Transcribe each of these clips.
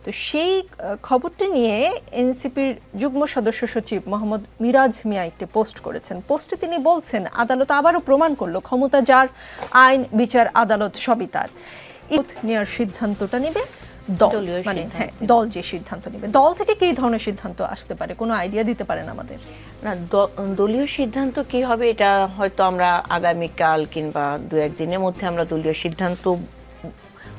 তো সেই খবরটি নিয়ে এনসিপির যুগ্ম সদস্য সচিব মোহাম্মদ মিরাজ মিয়া একটি পোস্ট করেছেন। পোস্টে তিনি বলছেন, আদালত আবারও প্রমাণ করলো ক্ষমতা যার, আইন বিচার আদালত সবই তার। নেওয়ার সিদ্ধান্তটা নেবে দল, মানে হ্যাঁ দল যে সিদ্ধান্ত নেবে। দল থেকে কি ধরনের সিদ্ধান্ত আসতে পারে, কোনো আইডিয়া দিতে পারেন আমাদের? না, দলীয় সিদ্ধান্ত কি হবে এটা হয়তো আমরা আগামীকাল কিংবা দু একদিনের মধ্যে আমরা দলীয় সিদ্ধান্ত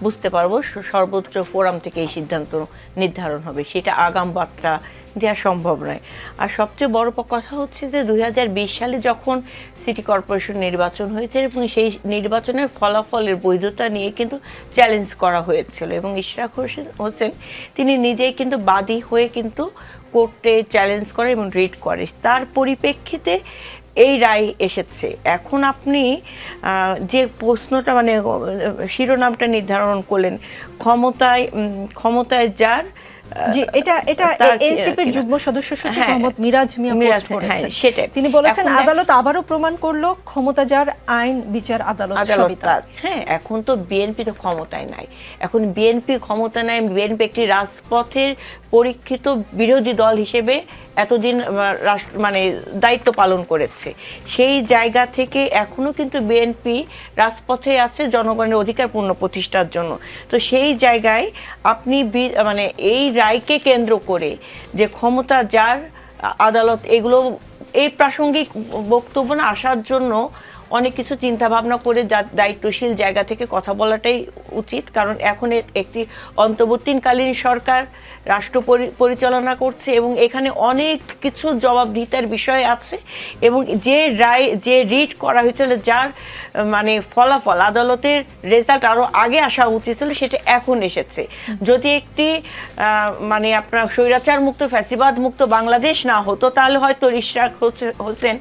বুঝতে পারবো। সর্বোচ্চ ফোরাম থেকে এই সিদ্ধান্ত নির্ধারণ হবে, সেটা আগাম বার্তা দেওয়া সম্ভব নয়। আর সবচেয়ে বড় কথা হচ্ছে যে 2020 সালে যখন সিটি কর্পোরেশন নির্বাচন হয়েছে এবং সেই নির্বাচনের ফলাফলের বৈধতা নিয়ে কিন্তু চ্যালেঞ্জ করা হয়েছিল এবং ইশরাক হোসেন তিনি নিজেই কিন্তু বাদী হয়ে কিন্তু কোর্টে চ্যালেঞ্জ করে এবং রিট করে। তার পরিপ্রেক্ষিতে এই রায় এসেছে। এখন আপনি যে প্রশ্নটা মানে শিরোনামটা নির্ধারণ করলেন, ক্ষমতায় যার, এটা এনসিপির যুগ্ম সদস্য সচিব মোহাম্মদ মিরাজ মিয়া পোস্ট করেছেন। তিনি বলেছেন আদালত আবারও প্রমাণ করলো ক্ষমতা যার, আইন বিচার আদালত সবই তার। হ্যাঁ, এখন তো বিএনপি তো ক্ষমতায় নাই, এখন বিএনপি ক্ষমতা নাই। বিএনপি একটি রাজপথের পরীক্ষিত বিরোধী দল হিসেবে এতদিন মানে দায়িত্ব পালন করেছে। সেই জায়গা থেকে এখনো কিন্তু বিএনপি রাজপথে আছে জনগণের অধিকার পূর্ণ প্রতিষ্ঠার জন্য। তো সেই জায়গায় আপনি মানে এই রায়কে কেন্দ্র করে যে ক্ষমতা যার, আদালত, এগুলো এই প্রাসঙ্গিক বক্তব্য না আসার জন্য অনেক কিছু চিন্তা ভাবনা করে দায়িত্বশীল জায়গা থেকে কথা বলাটাই উচিত। কারণ এখন একটি অন্তর্বর্তীকালীন সরকার রাষ্ট্র পরিচালনা করছে এবং এখানে অনেক কিছু জবাবদিহিতার বিষয় আছে এবং যে রায়, যে রিট করা হয়েছিল, যার মানে ফলাফল, আদালতের রেজাল্ট আরও আগে আসা উচিত ছিল, সেটা এখন এসেছে। যদি একটি মানে আপনার স্বৈরাচার মুক্ত, ফ্যাসিবাদ মুক্ত বাংলাদেশ না হতো, তাহলে হয়তো ইশরাক হোসেন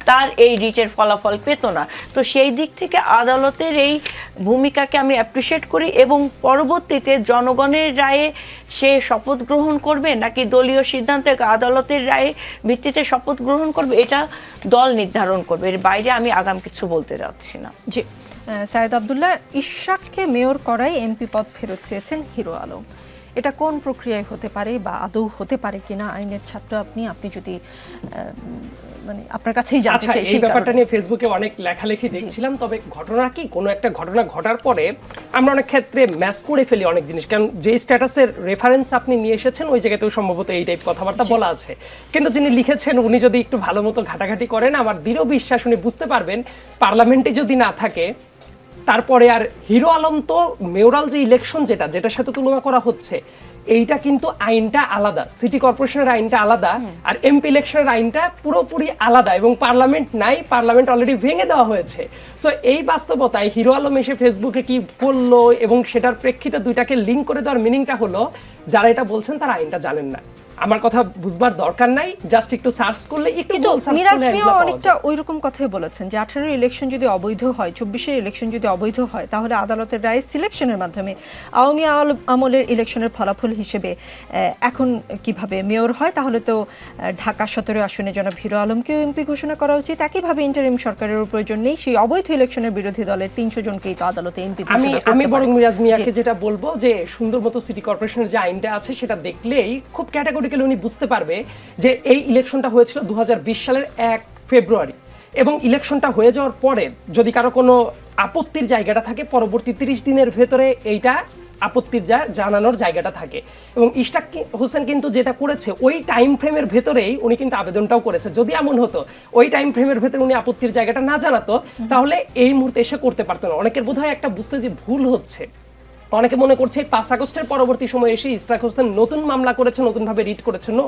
তার এই রিটের ফলাফল পেত না। তো সেই দিক থেকে আদালতের এই ভূমিকাকে আমি অ্যাপ্রিসিয়েট করি এবং পরবর্তীতে জনগণের রায়ে সে শপথ গ্রহণ করবে নাকি দলীয় সিদ্ধান্তে আদালতের রায়ে ভিত্তিতে শপথ গ্রহণ করবে, এটা দল নির্ধারণ করবে। এর বাইরে আমি আগাম কিছু বলতে যাচ্ছি না। জি, সায়েদ আব্দুল্লাহ, ইশরাককে মেয়র করায় এমপি পদ ফেরত চেয়েছেন হিরো আলম। এটা কোন প্রক্রিয়ায় হতে পারে বা আদৌ হতে পারে কিনা? আইনের ছাত্র আপনি যদি মানে আপনার কাছেই জানতে চাই এই ব্যাপারটা নিয়ে ফেসবুকে অনেক লেখালেখি দেখছিলাম। তবে ঘটনা কি, কোনো একটা ঘটনা ঘটার পরে আমরা অনেক ক্ষেত্রে ম্যাচ করে ফেলি অনেক জিনিস, কারণ যে স্ট্যাটাসের রেফারেন্স আপনি নিয়ে এসেছেন ওই জায়গাতেও সম্ভবত এই টাইপ কথাবার্তা বলা আছে। কিন্তু যিনি লিখেছেন উনি যদি একটু ভালো মতো ঘাটাঘাটি করেন, আমার দৃঢ় বিশ্বাস উনি বুঝতে পারবেন পার্লামেন্টে যদি না থাকে তারপরে আর হিরো আলম তো মেয়রাল যে ইলেকশন যেটার সাথে তুলনা করা হচ্ছে, এইটা কিন্তু আইনটা আলাদা, সিটি কর্পোরেশনের আইনটা আলাদা আর এমপি ইলেকশনের আইনটা পুরোপুরি আলাদা এবং পার্লামেন্ট নাই, পার্লামেন্ট অলরেডি ভেঙে দেওয়া হয়েছে। সো এই বাস্তবতায় হিরো আলম এসে ফেসবুকে কি বললো এবং সেটার প্রেক্ষিতে দুইটাকে লিঙ্ক করে দেওয়ার মিনিংটা হলো যারা এটা বলছেন তারা আইনটা জানেন না। আমার কথা বুঝবার দরকার নাই, জাস্ট একটু সার্চ করলে একটু মিরাজ মিয়া অনেকটা ওইরকম কথাই বলেছেন যে 18 ইলেকশন যদি অবৈধ হয়, 24 ইলেকশন যদি অবৈধ হয়, তাহলে আদালতের রায় সিলেকশনের মাধ্যমে আওয়ামী আমলের ইলেকশনের ফলাফল হিসেবে এখন কিভাবে মেয়র হয়, তাহলে তো ঢাকা 17 আসনে জনাব হিরো আলমকেও এমপি ঘোষণা করা উচিত। একইভাবে ইন্টারিম সরকারের প্রয়োজন নেই, সেই অবৈধ ইলেকশনের বিরোধী দলের 300 জনকেই তো আদালতে এমপি ঘোষণা করতে পারে। আমি বরং মিরাজ মিয়াকে যেটা বলবো যে সুন্দর মতো সিটি কর্পোরেশনের যে আইনটা আছে সেটা দেখলেই খুব ক্যাটাগরি উনি বুঝতে পারবে যে এই ইলেকশনটা হয়েছিল 2020 সালের 1 ফেব্রুয়ারি এবং ইলেকশনটা হয়ে যাওয়ার পরে যদি কারো কোনো আপত্তির জায়গাটা থাকে পরবর্তী 30 দিনের ভেতরে এইটা আপত্তির জানানোর জায়গাটা থাকে এবং ইশরাক হোসেন কিন্তু যেটা করেছে ওই টাইম ফ্রেমের ভেতরেই উনি কিন্তু আবেদনটাও করেছে। যদি এমন হতো ওই টাইম ফ্রেমের ভেতরে উনি আপত্তির জায়গাটা না জানাতো তাহলে এই মুহূর্তে এসে করতে পারতো না। অনেকের বোধহয় একটা বুঝতে যে ভুল হচ্ছে, অনেকে মনে করছে 5 আগস্টের পরবর্তী সময় এসে ইশরাক হোসেন নতুন মামলা করেছে, নতুনভাবে রিট করেছে। নো,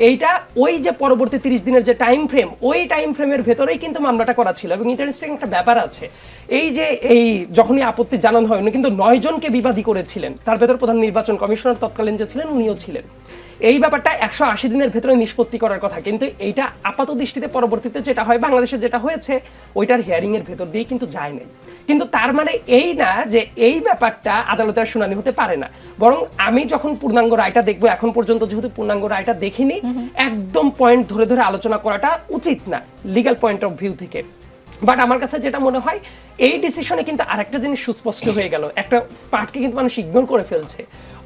এইটা ওই যে পরবর্তী 30 দিনের যে টাইম ফ্রেম, ওই টাইম ফ্রেমের ভেতরেই কিন্তু মামলাটা করা ছিল। এবং ইন্টারেস্টিং একটা ব্যাপার আছে, এই যে যখনই আপত্তি জানানো হয় উনি কিন্তু 9 জনকে বিবাদী করেছিলেন, তার ভেতর প্রধান নির্বাচন কমিশনার তৎকালীন যে ছিলেন উনিও ছিলেন। এই ব্যাপারটা 180 দিনের ভেতরে নিষ্পত্তি করার কথা, কিন্তু এইটা আপাত দৃষ্টিতে পরবর্তীতে যেটা হয় বাংলাদেশে যেটা হয়েছে ওইটার হিয়ারিং এর ভেতর দিয়ে কিন্তু যায় নাই। কিন্তু তার মানে এই না যে এই ব্যাপারটা আদালতের শুনানি হতে পারে না, বরং আমি যখন পূর্ণাঙ্গ রায়টা দেখবো, এখন পর্যন্ত যেহেতু পূর্ণাঙ্গ রায়টা দেখিনি, একদম পয়েন্ট ধরে ধরে আলোচনা করাটা উচিত না লিগ্যাল পয়েন্ট অফ ভিউ থেকে। বাট আমার কাছে যেটা মনে হয় এই ডিসিশনে কিন্তু আরেকটা জিনিস সুস্পষ্ট হয়ে গেল, একটা পার্টকে কিন্তু মানুষ ইগনোর করে ফেলছে।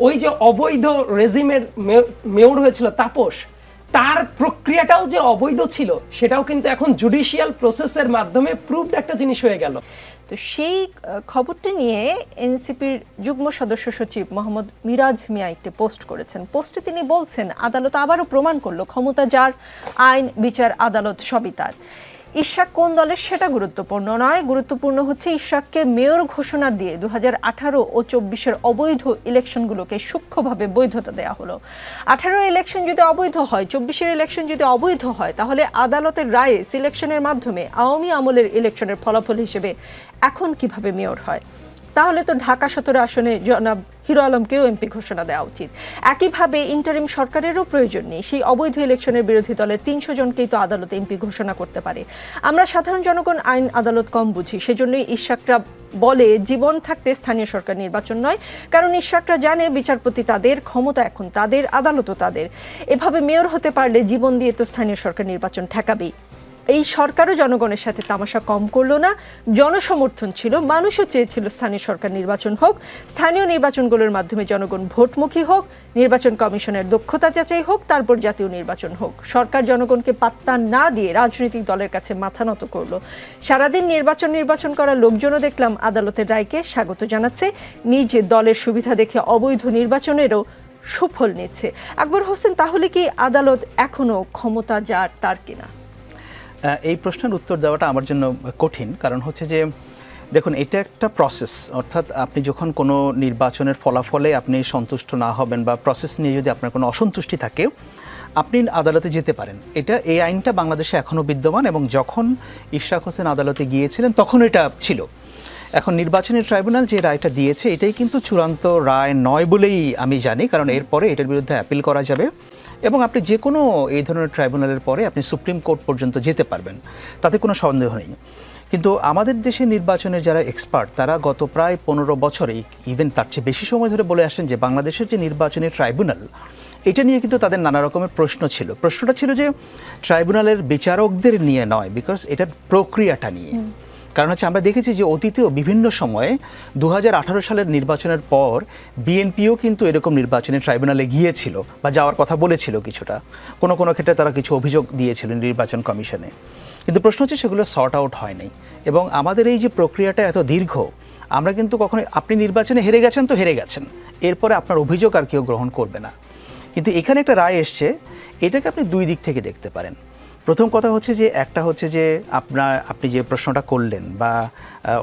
ওই যে অবৈধ রেজিমের মেয়র হয়েছিল তাপস, তার প্রক্রিয়াটাও যে অবৈধ ছিল সেটাও কিন্তু এখন জুডিশিয়াল প্রসেসের মাধ্যমে প্রুভড একটা জিনিস হয়ে গেল। তো সেই খবরটি নিয়ে এনসিপির যুগ্ম সদস্য সচিব মোহাম্মদ মিরাজ মিয়া একটি পোস্ট করেছেন। পোস্টে তিনি বলছেন, আদালত আবারও প্রমাণ করলো ক্ষমতা যার, আইন বিচার আদালত সবই তার। ইশরাক কোন দলের সেটা গুরুত্বপূর্ণ নয়, গুরুত্বপূর্ণ হচ্ছে ইশরাককে মেয়র ঘোষণা দিয়ে 2018 ও 24-এর অবৈধ ইলেকশনগুলোকে সূক্ষ্মভাবে বৈধতা দেওয়া হলো। 18-এর ইলেকশন যদি অবৈধ হয়, 24-এর ইলেকশন যদি অবৈধ হয়, তাহলে আদালতের রায়ে সিলেকশনের মাধ্যমে আওয়ামী আমলের ইলেকশনের ফলাফল হিসেবে এখন কিভাবে মেয়র হয়? তাহলে তো ঢাকা 17 আসনে জনাব হিরো আলমকেও এমপি ঘোষণা দেওয়া উচিত। একইভাবে ইন্টারিম সরকারেরও প্রয়োজন নেই, সেই অবৈধ ইলেকশনের বিরোধী দলের 300 জনকেই তো আদালতে এমপি ঘোষণা করতে পারে। আমরা সাধারণ জনগণ আইন আদালত কম বুঝি, সেজন্যই ইশরাকরা বলে জীবন থাকতে স্থানীয় সরকার নির্বাচন নয়, কারণ ইশরাকরা জানে বিচারপতি তাদের, ক্ষমতা এখন তাদের, আদালতও তাদের। এভাবে মেয়র হতে পারলে জীবন দিয়ে তো স্থানীয় সরকার নির্বাচন ঠেকাবেই। এই সরকারও জনগণের সাথে তামাশা কম করলো না, জনসমর্থন ছিল, মানুষও চেয়েছিল স্থানীয় সরকার নির্বাচন হোক, স্থানীয় নির্বাচনগুলোর মাধ্যমে জনগণ ভোটমুখী হোক, নির্বাচন কমিশনের দক্ষতা যাচাই হোক, তারপর জাতীয় নির্বাচন হোক। সরকার জনগণকে পাত্তা না দিয়ে রাজনৈতিক দলের কাছে মাথা নত করলো। সারাদিন নির্বাচন করার লোকজনও দেখলাম আদালতের রায়কে স্বাগত জানাচ্ছে, নিজ দলের সুবিধা দেখে অবৈধ নির্বাচনেরও সুফল নিচ্ছে। আকবর হোসেন, তাহলে কি আদালত এখনো ক্ষমতা যার তার কিনা? এই প্রশ্নের উত্তর দেওয়াটা আমার জন্য কঠিন, কারণ হচ্ছে যে দেখুন, এটা একটা প্রসেস। অর্থাৎ আপনি যখন কোনো নির্বাচনের ফলাফলে আপনি সন্তুষ্ট না হবেন বা প্রসেস নিয়ে যদি আপনার কোনো অসন্তুষ্টি থাকে, আপনি আদালতে যেতে পারেন। এই আইনটা বাংলাদেশে এখনও বিদ্যমান, এবং যখন ইশরাক হোসেন আদালতে গিয়েছিলেন তখন এটা ছিল। এখন নির্বাচনী ট্রাইব্যুনাল যে রায়টা দিয়েছে এটাই কিন্তু চূড়ান্ত রায় নয় বলেই আমি জানি, কারণ এরপরে এটার বিরুদ্ধে অ্যাপিল করা যাবে এবং আপনি যে কোনো এই ধরনের ট্রাইব্যুনালের পরে আপনি সুপ্রিম কোর্ট পর্যন্ত যেতে পারবেন, তাতে কোনো সন্দেহ নেই। কিন্তু আমাদের দেশের নির্বাচনের যারা এক্সপার্ট, তারা গত প্রায় 15 বছরেই, ইভেন তার চেয়ে বেশি সময় ধরে বলে আসেন যে বাংলাদেশের যে নির্বাচনী ট্রাইব্যুনাল, এটা নিয়ে কিন্তু তাদের নানা রকমের প্রশ্ন ছিল। প্রশ্নটা ছিল যে ট্রাইব্যুনালের বিচারকদের নিয়ে নয়, বিকজ এটার প্রক্রিয়াটা নিয়ে। কারণ হচ্ছে আমরা দেখেছি যে অতীতেও বিভিন্ন সময়ে 2018 সালের নির্বাচনের পর বিএনপিও কিন্তু এরকম নির্বাচনী ট্রাইব্যুনালে গিয়েছিল বা যাওয়ার কথা বলেছিল কিছুটা, কোনো কোনো ক্ষেত্রে তারা কিছু অভিযোগ দিয়েছিল নির্বাচন কমিশনে। কিন্তু প্রশ্ন হচ্ছে সেগুলো সর্ট আউট হয়নি, এবং আমাদের এই যে প্রক্রিয়াটা এত দীর্ঘ, আমরা কিন্তু কখনো, আপনি নির্বাচনে হেরে গেছেন তো হেরে গেছেন, এরপরে আপনার অভিযোগ আর কেউ গ্রহণ করবে না। কিন্তু এখানে একটা রায় এসছে, এটাকে আপনি দুই দিক থেকে দেখতে পারেন। প্রথম কথা হচ্ছে যে, একটা হচ্ছে যে আপনি যে প্রশ্নটা করলেন বা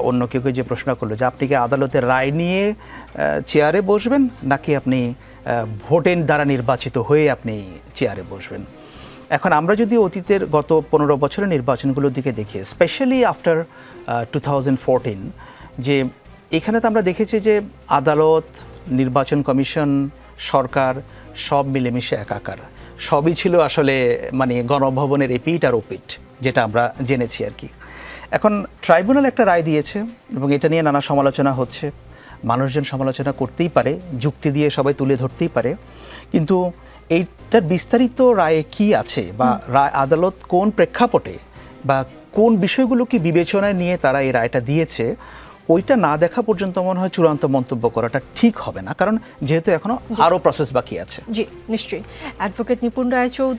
অন্য কেউ যে প্রশ্ন করলো যে আপনি কি আদালতের রায় নিয়ে চেয়ারে বসবেন, নাকি আপনি ভোটের দ্বারা নির্বাচিত হয়ে আপনি চেয়ারে বসবেন। এখন আমরা যদি অতীতের গত 15 বছরের নির্বাচনগুলোর দিকে দেখি, স্পেশালি আফটার 2014, যে এখানে তো আমরা দেখেছি যে আদালত, নির্বাচন কমিশন, সরকার সব মিলেমিশে একাকার, সবই ছিল আসলে মানে গণভবনের এপিট আর ওপিট, যেটা আমরা জেনেছি আর কি। এখন ট্রাইব্যুনাল একটা রায় দিয়েছে এবং এটা নিয়ে নানা সমালোচনা হচ্ছে, মানুষজন সমালোচনা করতেই পারে, যুক্তি দিয়ে সবাই তুলে ধরতেই পারে, কিন্তু এইটার বিস্তারিত রায়ে কি আছে বা রায় আদালত কোন প্রেক্ষাপটে বা কোন বিষয়গুলো কি বিবেচনায় নিয়ে তারা এই রায়টা দিয়েছে, ওইটা না দেখা পর্যন্ত মনে হয় চূড়ান্ত মন্তব্য করাটা ঠিক হবে না, কারণ যেহেতু এখনো আরও প্রসেস বাকি আছে। জি, নিশ্চয়ই। অ্যাডভোকেট নিপুণ রায়চৌধুরী।